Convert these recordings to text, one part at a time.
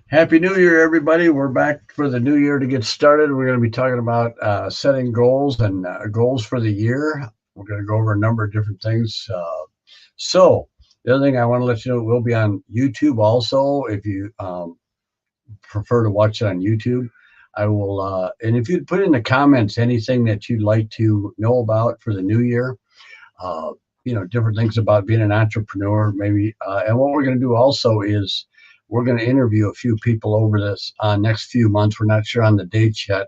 Happy New Year, everybody. We're back for the new year to get started. We're going to be talking about setting goals and goals for the year. We're going to go over a number of different things. So, the other thing I want to let you know, we'll be on YouTube also. If you prefer to watch it on YouTube, I will. And if you'd put in the comments anything that you'd like to know about for the new year, uh, different things about being an entrepreneur, maybe. And what we're going to do also is we're going to interview a few people over this next few months. We're not sure on the dates yet.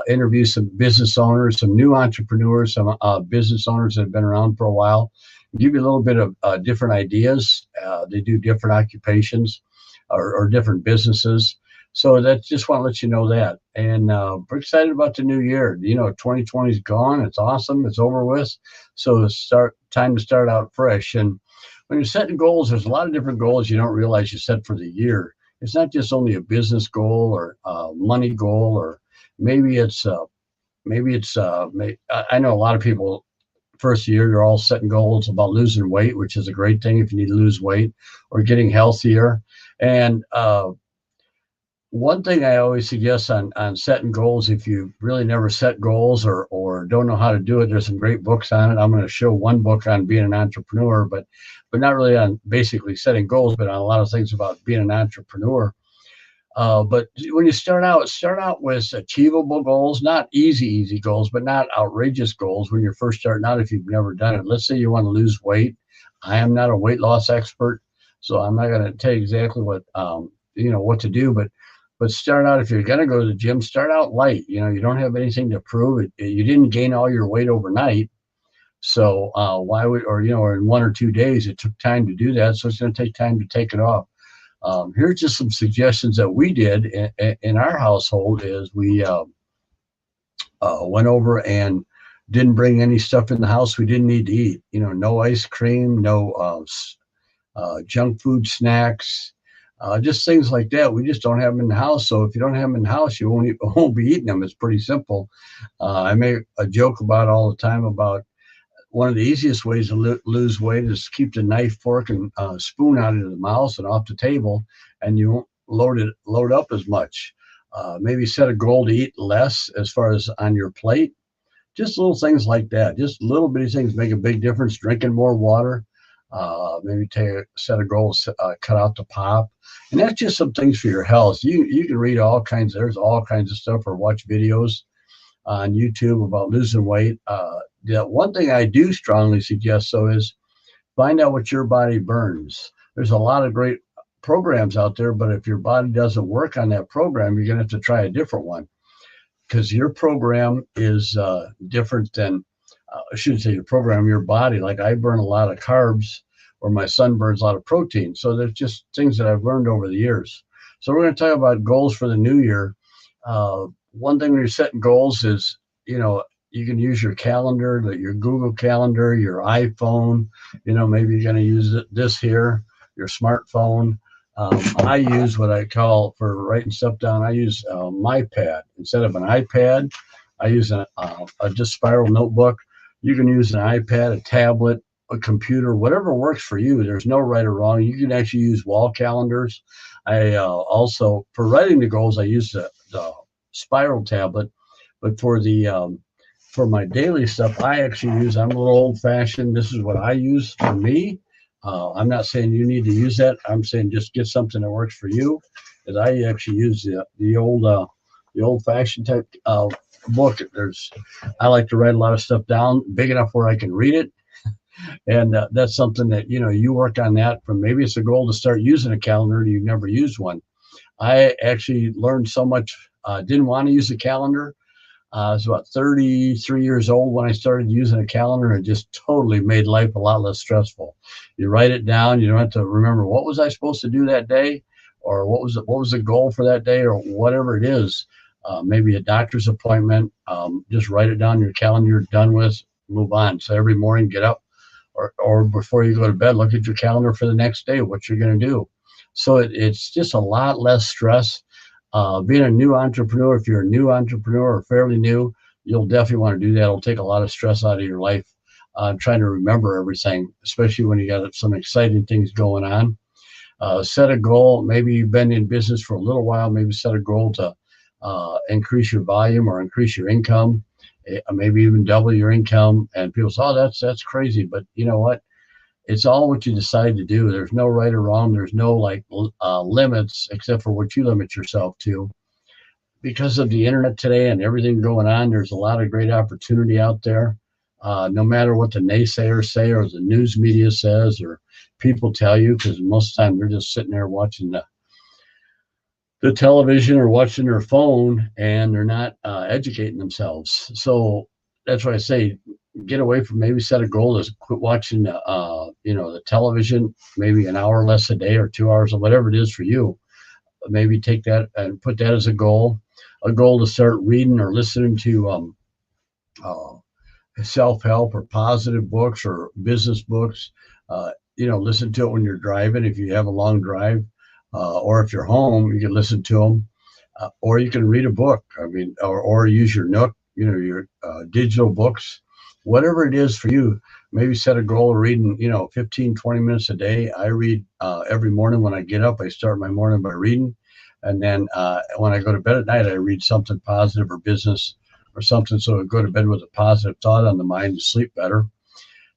Interview some business owners, some new entrepreneurs, some business owners that have been around for a while. Give you a little bit of different ideas. They do different occupations or different businesses. So that's just want to let you know that. And we're excited about the new year. 2020 is gone. It's awesome. It's over with. So time to start out fresh. And when you're setting goals, there's a lot of different goals you don't realize you set for the year. It's not just only a business goal or a money goal, or maybe I know a lot of people first year they're all setting goals about losing weight, which is a great thing if you need to lose weight, or getting healthier. And one thing I always suggest on setting goals, if you really never set goals or don't know how to do it, there's some great books on it. I'm going to show one book on being an entrepreneur, but not really on basically setting goals, but on a lot of things about being an entrepreneur. But when you start out with achievable goals, not easy goals, but not outrageous goals when you're first starting out if you've never done it. Let's say you want to lose weight. I am not a weight loss expert, so I'm not going to tell you exactly what to do, but start out if you're going to go to the gym, start out light. You don't have anything to prove. You didn't gain all your weight overnight. So why would, or in 1 or 2 days, it took time to do that. So it's going to take time to take it off. Here's just some suggestions that we did in our household is we went over and didn't bring any stuff in the house we didn't need to eat. No ice cream, no junk food snacks, just things like that. We just don't have them in the house. So if you don't have them in the house, you won't be eating them. It's pretty simple. I make a joke about all the time about one of the easiest ways to lose weight is to keep the knife, fork, and spoon out of the mouth and off the table, and you won't load up as much. Maybe set a goal to eat less as far as on your plate. Just little things like that. Just little bitty things make a big difference. Drinking more water. Maybe set a goal, cut out the pop, and that's just some things for your health. You can read all kinds. There's all kinds of stuff, or watch videos on YouTube about losing weight. The one thing I do strongly suggest is find out what your body burns. There's a lot of great programs out there, but if your body doesn't work on that program, you're going to have to try a different one because your program is different than, I shouldn't say your program, your body. Like I burn a lot of carbs, or my son burns a lot of protein. So there's just things that I've learned over the years. So we're going to talk about goals for the new year. One thing when you're setting goals is, you can use your calendar, your Google Calendar, your iPhone. Maybe you're going to use this here, your smartphone. I use what I call for writing stuff down. I use MyPad instead of an iPad. I use a just spiral notebook. You can use an iPad, a tablet, a computer, whatever works for you. There's no right or wrong. You can actually use wall calendars. I also, for writing the goals, I use the spiral tablet, but for my daily stuff, I actually use, I'm a little old fashioned. This is what I use for me. I'm not saying you need to use that. I'm saying just get something that works for you. Because I actually use the old fashioned type book. I like to write a lot of stuff down big enough where I can read it. And that's something that, you work on that from, maybe it's a goal to start using a calendar and you've never used one. I actually learned so much, didn't want to use a calendar. I was about 33 years old when I started using a calendar, and just totally made life a lot less stressful. You write it down. You don't have to remember what was I supposed to do that day, or what was the goal for that day, or whatever it is. Maybe a doctor's appointment. Just write it down in your calendar. You're done with. Move on. So every morning, get up, or before you go to bed, look at your calendar for the next day, what you're going to do. So it's just a lot less stress. Being a new entrepreneur, if you're a new entrepreneur or fairly new, you'll definitely want to do that. It'll take a lot of stress out of your life, trying to remember everything, especially when you got some exciting things going on. Set a goal. Maybe you've been in business for a little while. Maybe set a goal to increase your volume or increase your income, maybe even double your income. And people say, "Oh, that's crazy," but you know what? It's all what you decide to do. There's no right or wrong. There's no like limits except for what you limit yourself to. Because of the internet today and everything going on, there's a lot of great opportunity out there. No matter what the naysayers say or the news media says or people tell you, because most of the time they're just sitting there watching the television or watching their phone and they're not educating themselves. So that's why I say get away from, maybe set a goal to quit watching the television, maybe an hour less a day or 2 hours or whatever it is for you. Maybe take that and put that as a goal to start reading or listening to self-help or positive books or business books. Listen to it when you're driving, if you have a long drive, or if you're home, you can listen to them, or you can read a book. I mean, or use your Nook, your digital books, whatever it is for you. Maybe set a goal of reading, 15, 20 minutes a day. I read every morning when I get up. I start my morning by reading. And then when I go to bed at night, I read something positive or business or something. So I go to bed with a positive thought on the mind and sleep better.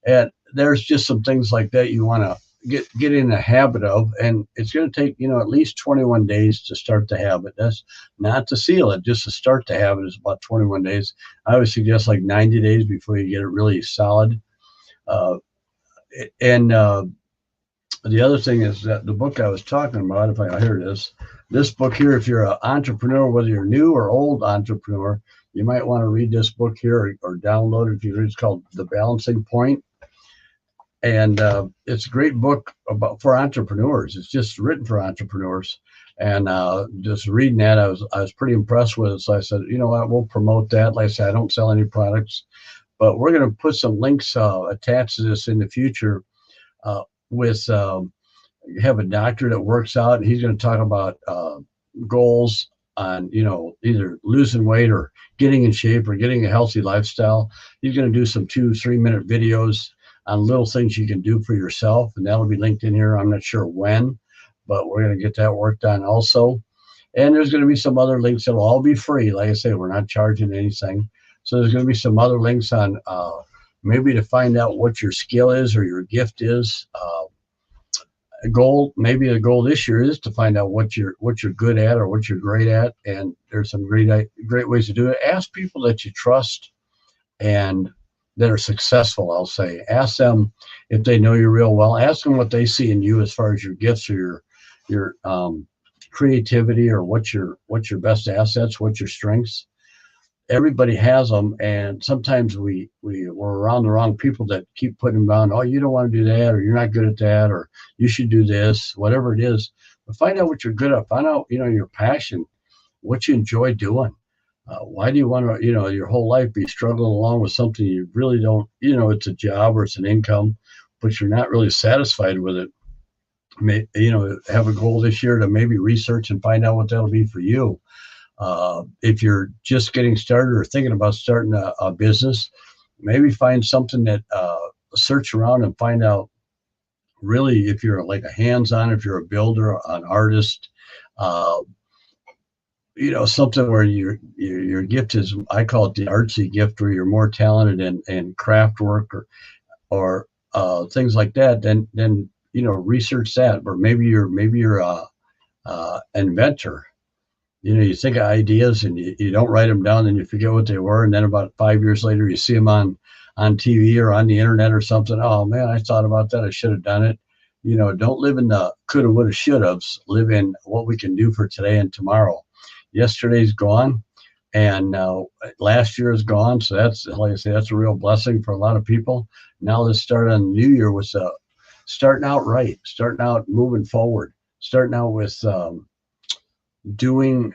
And there's just some things like that you want to get in the habit of. And it's going to take, at least 21 days to start the habit. That's not to seal it, just to start the habit is about 21 days. I would suggest like 90 days before you get it really solid. And the other thing is that the book I was talking about, here it is. This book here, if you're an entrepreneur, whether you're new or old entrepreneur, you might want to read this book here or download it if you read. It's called The Balancing Point. And it's a great book for entrepreneurs. It's just written for entrepreneurs. And just reading that, I was pretty impressed with it. So I said, you know what, we'll promote that. Like I said, I don't sell any products, but we're going to put some links attached to this in the future with have a doctor that works out, and he's going to talk about goals on, either losing weight or getting in shape or getting a healthy lifestyle. He's going to do some 2-3 minute videos on little things you can do for yourself, and that'll be linked in here. I'm not sure when, but we're going to get that work done also. And there's going to be some other links that'll all be free. Like I say, we're not charging anything. So there's going to be some other links on maybe to find out what your skill is or your gift is. Maybe a goal this year is to find out what you're good at or what you're great at. And there's some great ways to do it. Ask people that you trust and that are successful. I'll say, ask them if they know you real well. Ask them what they see in you as far as your gifts or your creativity, or what's your best assets, what's your strengths. Everybody has them, and sometimes we're around the wrong people that keep putting them down. Oh, you don't want to do that, or you're not good at that, or you should do this, whatever it is. But find out what you're good at. Find out, your passion, what you enjoy doing. Why do you want to, your whole life be struggling along with something you really don't, it's a job or it's an income, but you're not really satisfied with it. Have a goal this year to maybe research and find out what that'll be for you. If you're just getting started or thinking about starting a business, maybe find something that search around and find out really if you're like a hands-on, if you're a builder, an artist, something where your gift is, I call it the artsy gift, where you're more talented in craft work or things like that. Then research that. Or maybe you're a inventor. You think of ideas and you don't write them down, and you forget what they were, and then about 5 years later you see them on TV or on the internet or something. Oh man, I thought about that. I should have done it. Don't live in the coulda, woulda, shoulda-haves. Live in what we can do for today and tomorrow. Yesterday's gone, and last year is gone. So that's, like I say, that's a real blessing for a lot of people. Now let's start on the new year with starting out right, starting out moving forward, starting out with doing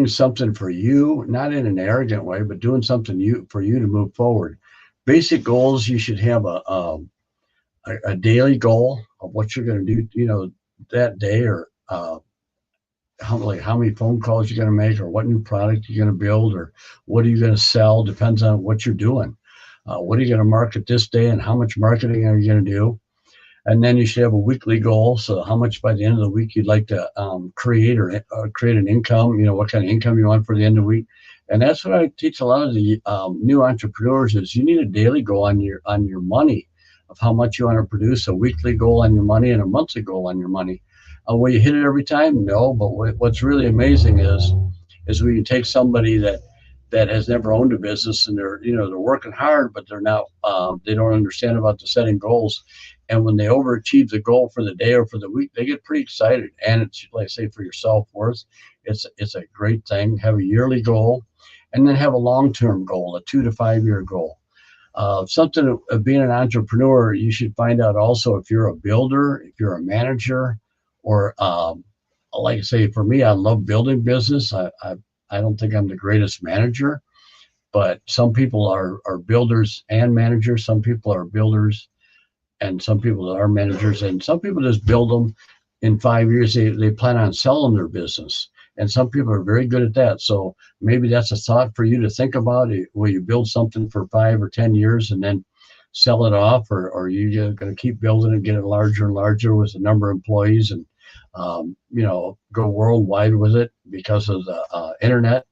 something for you, not in an arrogant way, but doing something for you to move forward. Basic goals, you should have a daily goal of what you're going to do, that day, or how many phone calls you're going to make, or what new product you're going to build, or what are you going to sell. Depends on what you're doing. What are you going to market this day, and how much marketing are you going to do? And then you should have a weekly goal. So how much by the end of the week you'd like to create or create an income, what kind of income you want for the end of the week. And that's what I teach a lot of the new entrepreneurs is you need a daily goal on your money of how much you want to produce, a weekly goal on your money and a monthly goal on your money. Will you hit it every time? No, but what's really amazing is we can take somebody that has never owned a business and they're working hard, but they're not they don't understand about the setting goals. And when they overachieve the goal for the day or for the week, they get pretty excited. And it's like I say for your self-worth, it's a great thing. Have a yearly goal and then have a long-term goal, a 2 to 5 year goal. Something of being an entrepreneur, you should find out also if you're a builder, if you're a manager, or like I say, for me, I love building business. I don't think I'm the greatest manager, but some people are builders and managers. Some people are builders and some people are managers, and some people just build them. In 5 years, they plan on selling their business. And some people are very good at that. So maybe that's a thought for you to think about. Will you build something for 5 or 10 years and then sell it off, or are you just going to keep building and get it larger and larger with the number of employees and go worldwide with it because of the internet?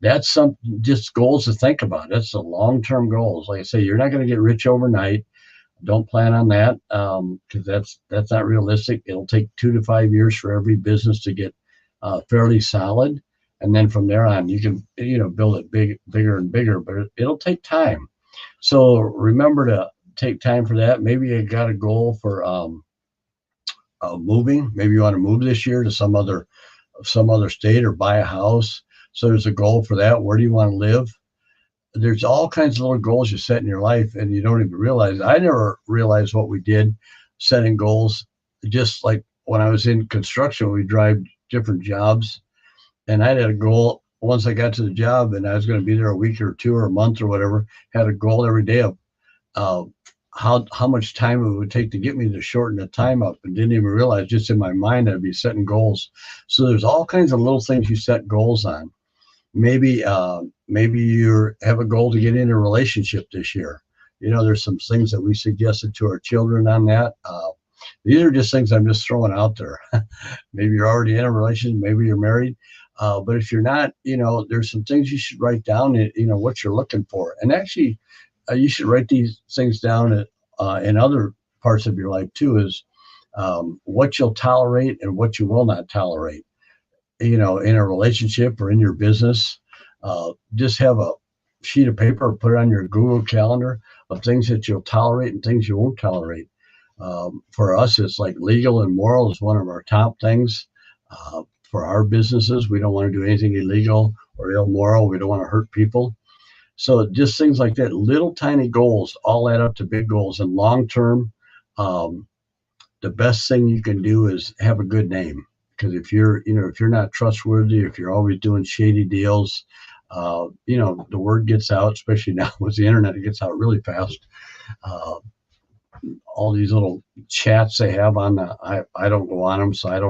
That's some just goals to think about. That's the long-term goals. Like I say, you're not going to get rich overnight. Don't plan on that because that's not realistic. It'll take 2 to 5 years for every business to get fairly solid, and then from there on, you can build it bigger and bigger. But it'll take time. So remember to take time for that. Maybe you got a goal for moving. Maybe you want to move this year to some other state or buy a house. So there's a goal for that. Where do you want to live? There's all kinds of little goals you set in your life and you don't even realize. I never realized what we did setting goals. Just like when I was in construction, we drive different jobs, and I had a goal once I got to the job and I was going to be there a week or two or a month or whatever. Had a goal every day of how much time it would take to get me to shorten the time up, and didn't even realize just in my mind I'd be setting goals. So there's all kinds of little things you set goals on. Maybe you have a goal to get in a relationship this year. There's some things that we suggested to our children on that. These are just things I'm just throwing out there. Maybe you're already in a relationship, maybe you're married. But if you're not, there's some things you should write down, what you're looking for. And actually, you should write these things down in other parts of your life too, is what you'll tolerate and what you will not tolerate. In a relationship or in your business, just have a sheet of paper, put it on your Google Calendar of things that you'll tolerate and things you won't tolerate. For us, it's like legal and moral is one of our top things. For our businesses, we don't want to do anything illegal or immoral. We don't want to hurt people. So just things like that, little tiny goals all add up to big goals. And long term, the best thing you can do is have a good name. Because if you're not trustworthy, if you're always doing shady deals, the word gets out, especially now with the internet, it gets out really fast. All these little chats they have on I don't go on them, so I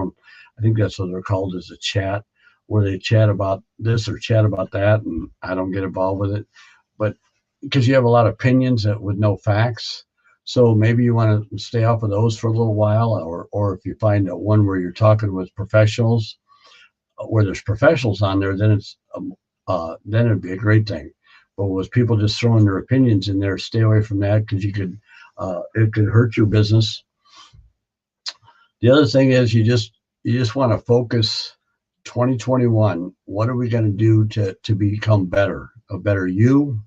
think that's what they're called, is a chat, where they chat about this or chat about that, and I don't get involved with it. But because you have a lot of opinions with no facts. So maybe you want to stay off of those for a little while, or if you find one where you're talking with professionals, where there's professionals on there, then then it'd be a great thing. But with people just throwing their opinions in there, stay away from that because it could hurt your business. The other thing is you just want to focus 2021. What are we going to do to become better? A better you,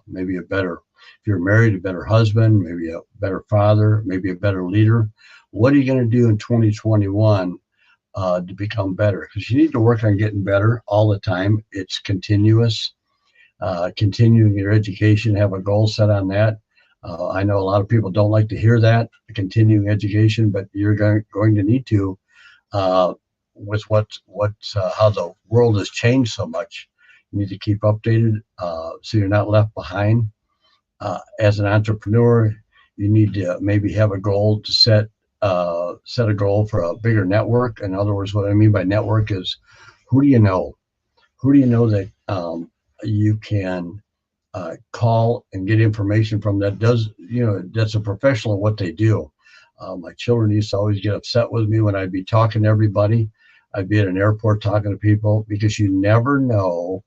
maybe if you're married, a better husband, maybe a better father, maybe a better leader. What are you going to do in 2021 to become better? Because you need to work on getting better all the time. It's continuous. Continuing your education, have a goal set on that. I know a lot of people don't like to hear that, continuing education, but you're going to need to with how the world has changed so much. You need to keep updated so you're not left behind. As an entrepreneur, you need to maybe have a goal to set a goal for a bigger network. In other words, what I mean by network is who do you know? Who do you know that you can call and get information from that's a professional at what they do. My children used to always get upset with me when I'd be talking to everybody. I'd be at an airport talking to people because you never know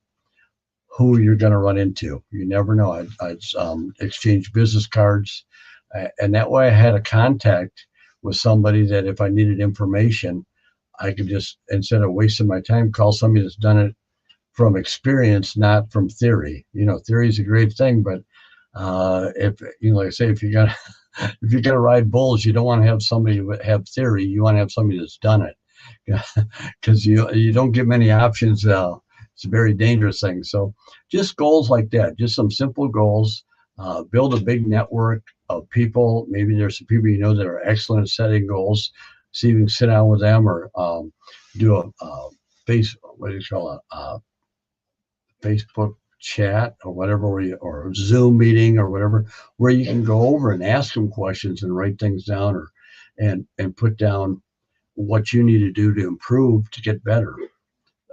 who you're going to run into. You never know. I'd exchange business cards, and that way I had a contact with somebody that if I needed information, I could just, instead of wasting my time, call somebody that's done it from experience, not from theory. Theory is a great thing, but if like I say, if you're gonna if you're gonna ride bulls, you don't want to have somebody have theory. You want to have somebody that's done it, because you don't get many options. It's a very dangerous thing. So just goals like that, just some simple goals. Build a big network of people. Maybe there's some people that are excellent at setting goals. See if you can sit down with them, or do a face what do you call it, Facebook chat or whatever, or Zoom meeting or whatever, where you can go over and ask them questions and write things down, or and put down what you need to do to improve to get better.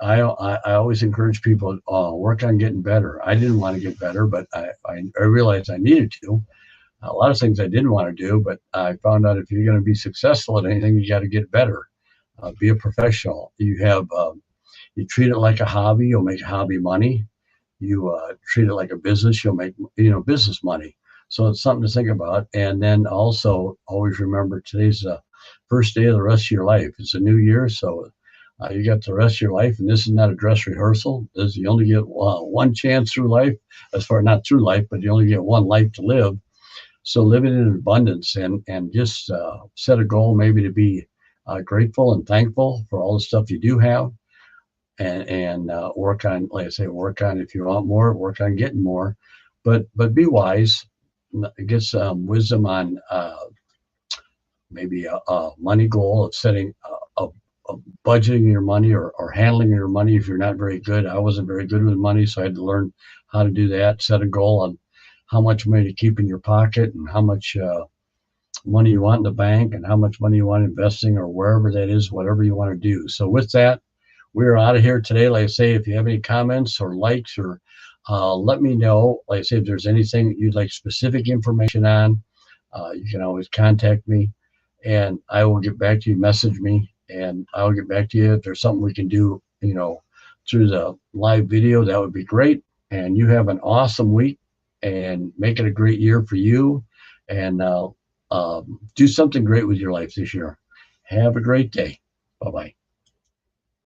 I always encourage people work on getting better. I didn't want to get better, but I realized I needed to. A lot of things I didn't want to do, but I found out if you're going to be successful at anything, you got to get better. Be a professional. You treat it like a hobby, you'll make hobby money. You treat it like a business, you'll make business money. So it's something to think about. And then also always remember, today's the first day of the rest of your life. It's a new year, so you got the rest of your life, and this is not a dress rehearsal. You only get one chance through life, as far not through life, but you only get one life to live. So live it in abundance, and just set a goal maybe to be grateful and thankful for all the stuff you do have, and work on, like I say, work on, if you want more, work on getting more, but be wise, get some wisdom on maybe a money goal of setting of budgeting your money, or handling your money if you're not very good. I wasn't very good with money, so I had to learn how to do that. Set a goal on how much money to keep in your pocket, and how much money you want in the bank, and how much money you want investing, or wherever that is, whatever you want to do. So with that, we're out of here today. Like I say, if you have any comments or likes, or let me know. Like I say, if there's anything you'd like specific information on, you can always contact me, and I will get back to you. Message me, and I'll get back to you. If there's something we can do, through the live video, that would be great. And you have an awesome week, and make it a great year for you, and do something great with your life this year. Have a great day. Bye-bye.